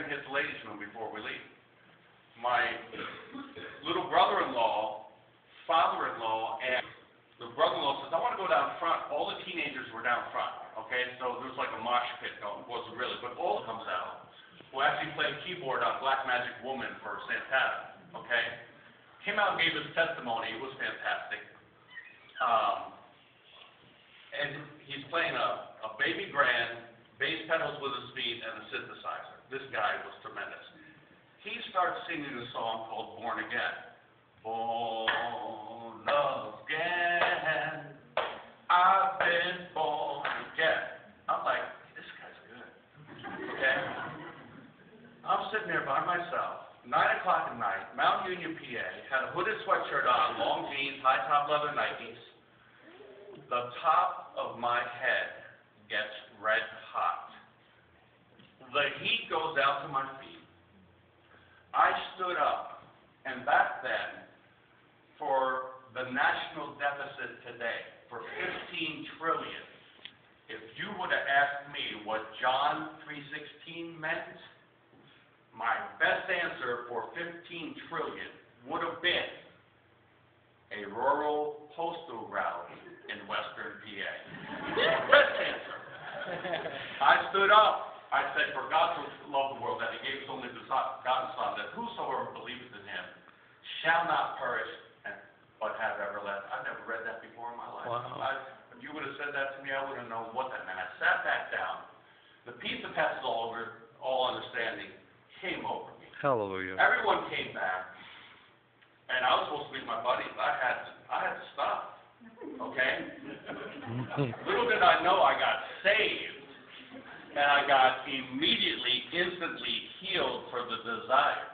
going to hit the ladies' room before we leave. My little brother-in-law, father-in-law, and the brother-in-law says, I want to go down front. All the teenagers were down front, okay? So there was like a mosh pit going. It wasn't really, but all comes out, who actually played keyboard on Black Magic Woman for Santana, okay? Came out and gave his testimony. It was fantastic. And he's playing a baby grand, bass pedals with his feet, and a synthesizer. This guy was tremendous. He starts singing a song called Born Again. Born again, I've been born again. I'm like, this guy's good. Okay? I'm sitting there by myself, 9 o'clock at night, Mount Union, PA, had a hooded sweatshirt on, long jeans, high top leather Nikes. The top of my head gets red hot. The heat goes out to my feet. I stood up, and back then, for the national deficit today, for $15 trillion, if you would have asked me what John 3:16 meant, my best answer for $15 trillion would have been a rural postal route in western PA. Best answer. I stood up. I said, for God so loved the world that he gave his only begotten Son, that whosoever believeth in him shall not perish, but have everlasting. I've never read that before in my life. Wow. If you would have said that to me, I wouldn't have known what that meant. I sat back down. The peace that passes all understanding came over me. Hallelujah. Everyone came back, and I was supposed to meet my buddies. I had to stop. Okay? Little did I know I got saved. And I got immediately, instantly healed for the desire.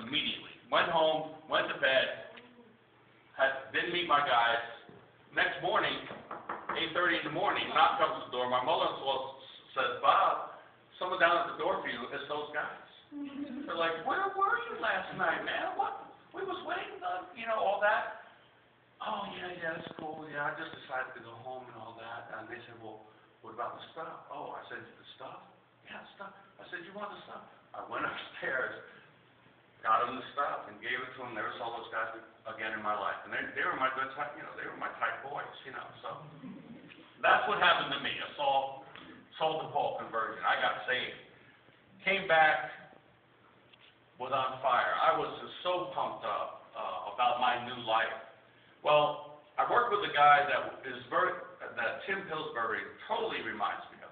Immediately. Went home, went to bed, didn't meet my guys. Next morning, 8:30 in the morning, knock comes to the door. My mother-in-law says, Bob, someone down at the door for you. It's those guys. They're like, where were you last night, man? What? We was waiting on, all that. Oh, yeah, that's cool. Yeah, I just decided to go home and all that. And they said, well, what about the stuff? Oh, I said, the stuff? Yeah, the stuff. I said, you want the stuff? I went upstairs, got them the stuff, and gave it to them. Never saw those guys again in my life. And they were my good type, they were my type boys, So that's what happened to me, a Saul to Paul conversion. I got saved. Came back, was on fire. I was just so pumped up about my new life. Well, I worked with a guy that Tim Pillsbury totally reminds me of.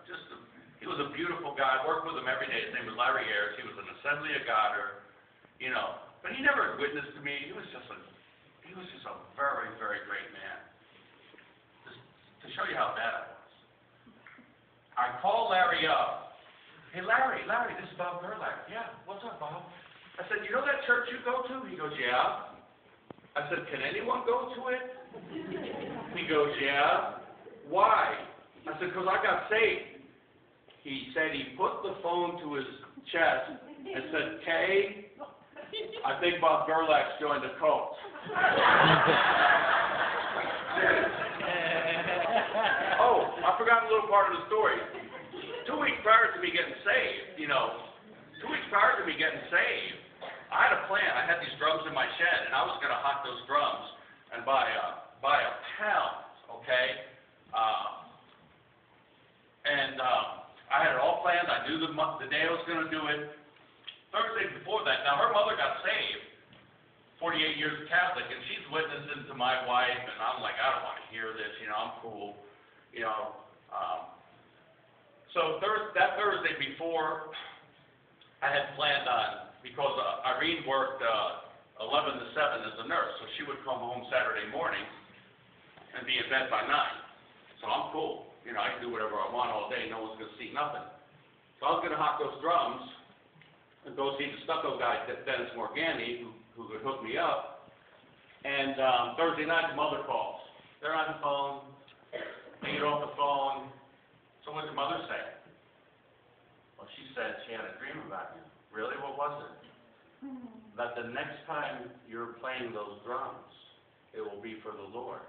He was a beautiful guy. I worked with him every day. His name was Larry Ayers. He was an Assembly of Godder, but he never witnessed to me. He was just a very, very great man. Just to show you how bad I was. I called Larry up. Hey, Larry, this is Bob Gerlack. Yeah, what's up, Bob? I said, you know that church you go to? He goes, yeah. I said, can anyone go to it? He goes, yeah. Why? I said, because I got saved. He said he put the phone to his chest and said, Kay, I think Bob Gerlack's joined the cult. Oh, I forgot a little part of the story. 2 weeks prior to me getting saved, 2 weeks prior to me getting saved, I had a plan. I had these drums in my shed, and I was going to hawk those drums and buy a pound, okay? I had it all planned. I knew the day I was going to do it. Thursday before that, now her mother got saved, 48 years Catholic, and she's witnessing to my wife, and I'm like, I don't want to hear this, I'm cool, So that Thursday before, I had planned on, because Irene worked 11 to 7 as a nurse, so she would come home Saturday morning and be in bed by 9. So I'm cool. I can do whatever I want all day. No one's going to see nothing. So I was going to hawk those drums and go see the stucco guy, Dennis Morgani, who could hook me up. And Thursday night, the mother calls. They're on the phone. They get off the phone. So what'd your mother say? Well, she said she had a dream about you. Really? What was it? That the next time you're playing those drums, it will be for the Lord.